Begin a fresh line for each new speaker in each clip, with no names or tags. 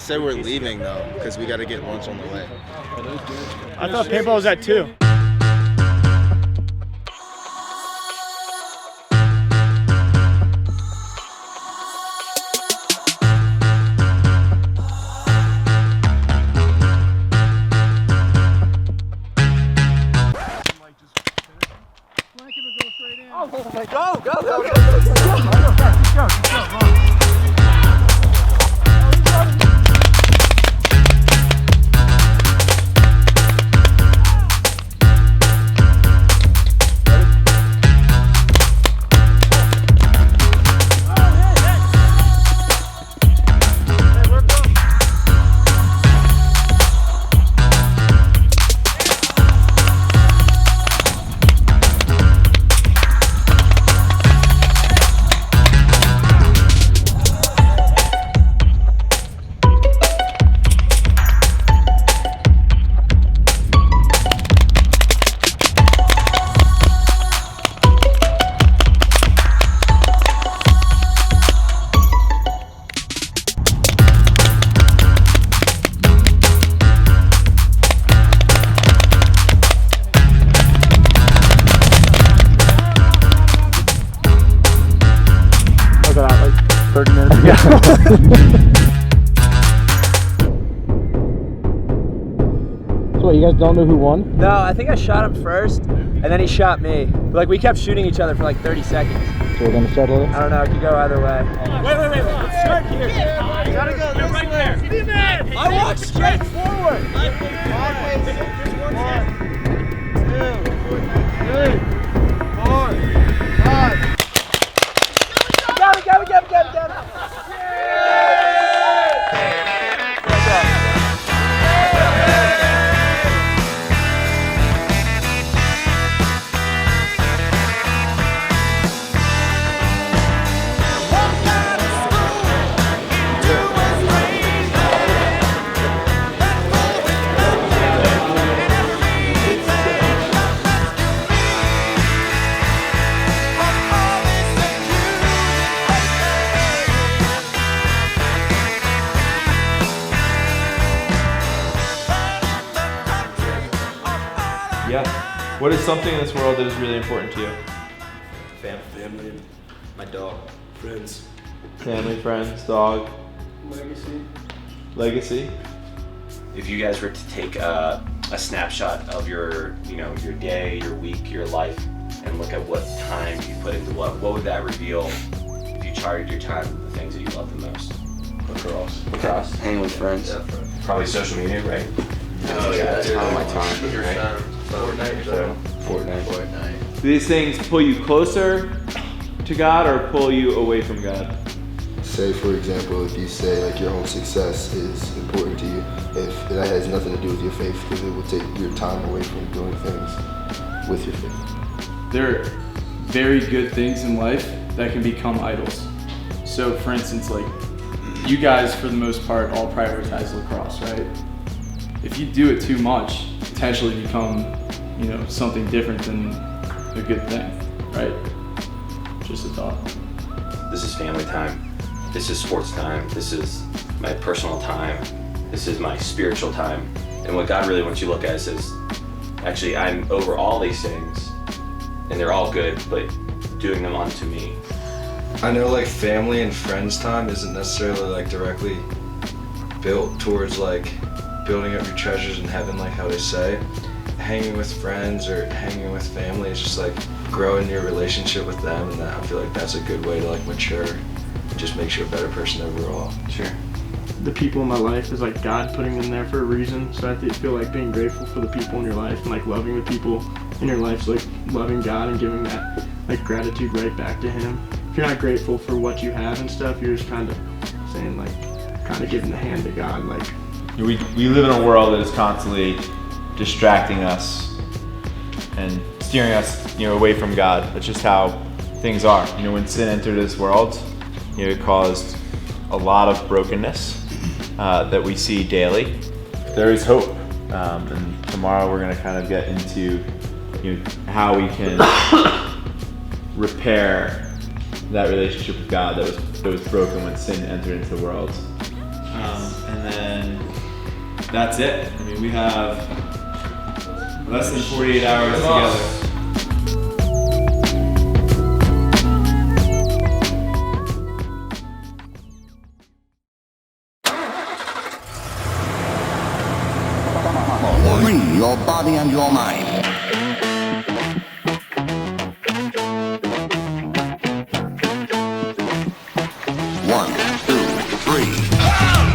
said we're leaving though, because we got to get lunch on the way.
I thought paintball was at 2.
So what, you guys don't know who won?
No, I think I shot him first, and then he shot me. But, like, we kept shooting each other for like 30 seconds.
So we're gonna settle it?
I don't know, it could go either way.
Wait, let's start here. You gotta go this right way.
I walk straight forward.
1, 2, 3, 4, 5.
Got it.
Yeah. What is something in this world that is really important to you?
Family, my dog, friends.
Family, friends, dog. Legacy.
If you guys were to take a snapshot of your day, your week, your life, and look at what time you put into what would that reveal if you charted your time with the things that you love the most? Lacrosse.
Hanging with friends.
Yeah, probably social media, right?
Oh yeah, that's kind of my time.
Right?
Fortnite.
Do these things pull you closer to God or pull you away from God?
Say, for example, if you say like your own success is important to you, if that has nothing to do with your faith, because it will take your time away from doing things with your faith.
There are very good things in life that can become idols. So, for instance, like you guys, for the most part, all prioritize lacrosse, right? If you do it too much, potentially become, something different than a good thing, right? Just a thought.
This is family time. This is sports time. This is my personal time. This is my spiritual time. And what God really wants you to look at is, actually, I'm over all these things, and they're all good, but doing them unto me.
I know like family and friends time isn't necessarily like directly built towards like building up your treasures in heaven, like how they say. Hanging with friends or hanging with family is just like growing your relationship with them, and I feel like that's a good way to like mature. It just makes you a better person overall.
Sure.
The people in my life is like God putting them there for a reason, so I feel like being grateful for the people in your life and like loving the people in your life is like loving God and giving that like gratitude right back to Him. If you're not grateful for what you have and stuff, you're just kind of saying like, kind of giving the hand to God. Like
We live in a world that is constantly distracting us and steering us, away from God. That's just how things are. When sin entered this world, it caused a lot of brokenness that we see daily. There is hope, and tomorrow we're going to kind of get into, how we can repair that relationship with God that was broken when sin entered into the world. And then that's it. I mean, we have less than 48 hours together.
Free your body and your mind. One, two, three.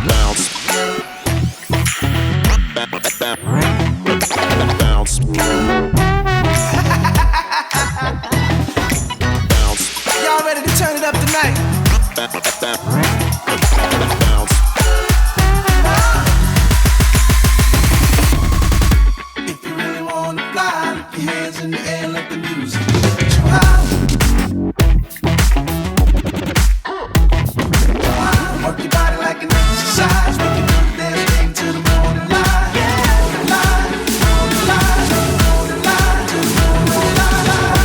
Bounce. Bounce. Bounce.
Y'all ready to turn it up tonight?
Bounce.
If you really wanna fly, lift your hands in the air, let the music get you high. Work your body like an exercise. We can do that thing to the morning light. Light, morning light, morning light, to the morning light.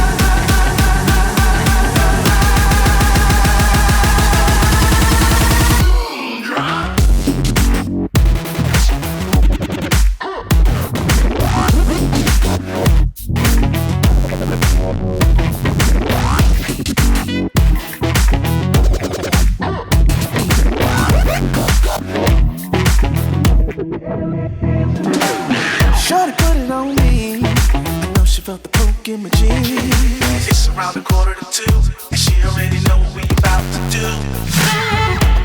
Shorty put it on me. I know she felt the poke in my jeans. It's around 1:45, and she already know what we about to do.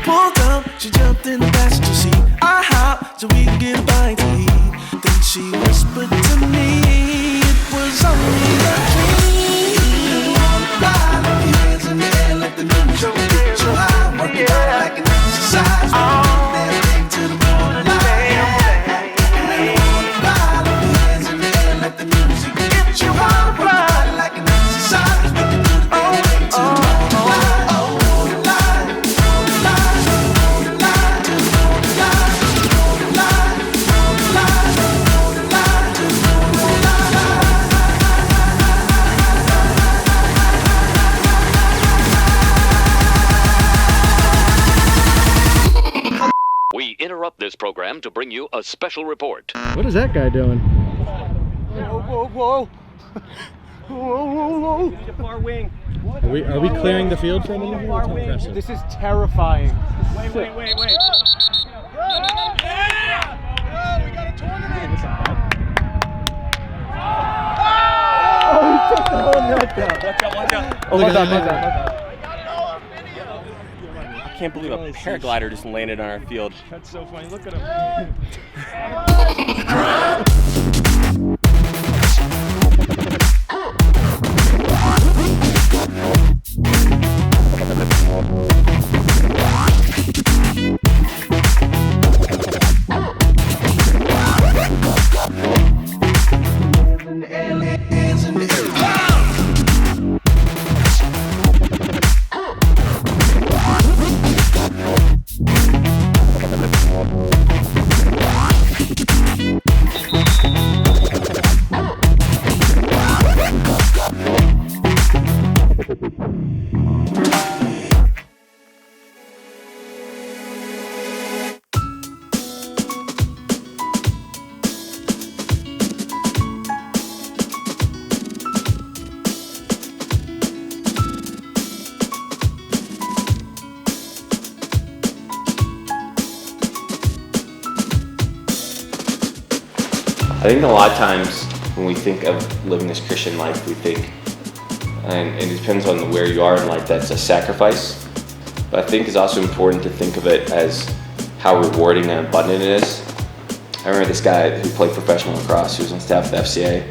Pulled up, she jumped in the passenger seat. I hopped so we can get a bite to eat. Then she whispered to me, it was only a dream. Fly, lift your hands in the air, let the music get you high. Work your body like an exercise. That thing to the morning light.
We interrupt this program to bring you a special report.
What is that guy doing?
Far wing.
Are we clearing the field for a minute?
Far wing. This is terrifying. Wait.
We got a tournament.
Oh, he took the whole net down. Watch out. Oh, watch out.
I can't believe a paraglider just landed on our field.
That's so funny. Look at him.
I think a lot of times when we think of living this Christian life, we think, and it depends on where you are in life, that's a sacrifice. But I think it's also important to think of it as how rewarding and abundant it is. I remember this guy who played professional lacrosse, who was on staff at the FCA,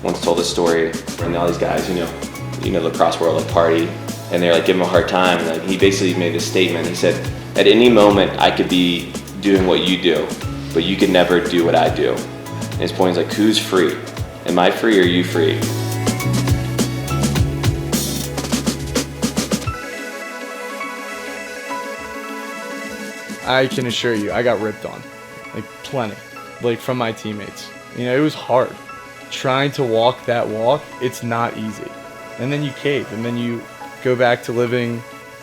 once told a story, and all these guys, you know, the lacrosse world, like party, and they're like giving him a hard time. Like he basically made this statement. He said, "At any moment, I could be doing what you do, but you could never do what I do." And his point is like, who's free? Am I free or are you free?
I can assure you, I got ripped on, like plenty, like from my teammates. You know, it was hard. Trying to walk that walk, it's not easy. And then you cave, and then you go back to living,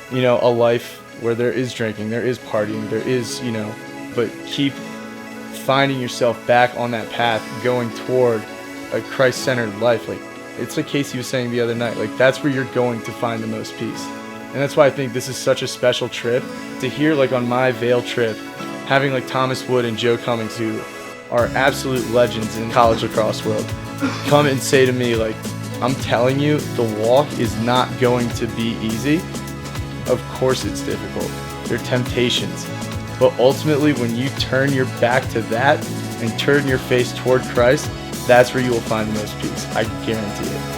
you know, a life where there is drinking, there is partying, there is, you know,
but keep finding yourself back on that path, going toward a Christ-centered life. Like, it's like Casey was saying the other night, like, that's where you're going to find the most peace. And that's why I think this is such a special trip to hear, like, on my Vail trip, having like Thomas Wood and Joe Cummings, who are absolute legends in college lacrosse world, come and say to me, like, I'm telling you, the walk is not going to be easy. Of course it's difficult. There are temptations. But ultimately, when you turn your back to that and turn your face toward Christ, that's where you will find the most peace. I guarantee it.